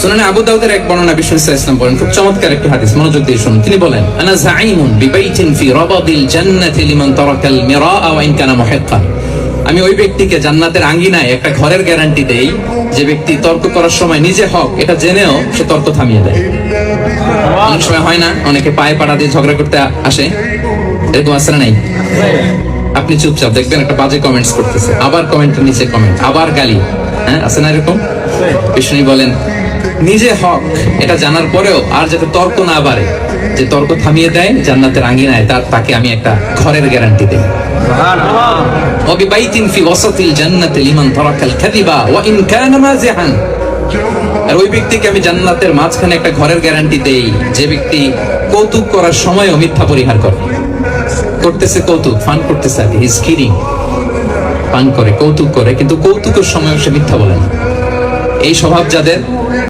সুনানে আবু দাউদের এক বর্ণনা বিষ্ণু সাল্লাল্লাহু আলাইহি ওয়াসাল্লাম বলেন, খুব চমৎকার একটি হাদিস, মনোযোগ দিয়ে শুনুন। তিনি বলেন, আনা যাঈমুন বিবাইতিন ফি রাবাদিল জান্নাতি লিমান তারাকাল মিরাআ ওয়া ইন কানা মুহিক্কান। আমি ওই ব্যক্তিকে জান্নাতের আঙ্গিনায় একটা ঘরের গ্যারান্টি দেই যে ব্যক্তি তর্ক করার সময় নিজে হক এটা জেনেও সে তর্ক থামিয়ে দেয়। অনেক সময় হয় না, অনেকে পায়ে পাড়া দিয়ে ঝগড়া করতে আসে, এরকম আছে না নাই? আপনি চুপচাপ দেখবেন একটা বাজে কমেন্টস করতেছে, আবার কমেন্টের নিচে কমেন্ট, আবার গালি, হ্যাঁ আছে না এরকম? বিষ্ণু বলেন, নিজে হক এটা জানার পরেও আর যাতে তর্ক না বাড়ে, যে তর্ক থামিয়ে দেয় জান্নাতের আঙ্গিনায়, তাকে আমি একটা ঘরের গ্যারান্টি দেই। ওয়াবিবাইতিন ফি ওয়াসাতিল জান্নাতি লিমান তারাকাল কাযিবা ওয়া ইন কানা মাযিহান। আর ওই ব্যক্তিকে আমি জান্নাতের মাঝখানে একটা ঘরের গ্যারান্টি দেই যে ব্যক্তি কৌতুক করার সময়ও মিথ্যা পরিহার করে। করতেছে কৌতুক, ফান করতেছে, হি ইজ কিডিং, ফান করে, কৌতুক করে, কিন্তু কৌতুকের সময়ও সে মিথ্যা বলে না। এই স্বভাব যাদের,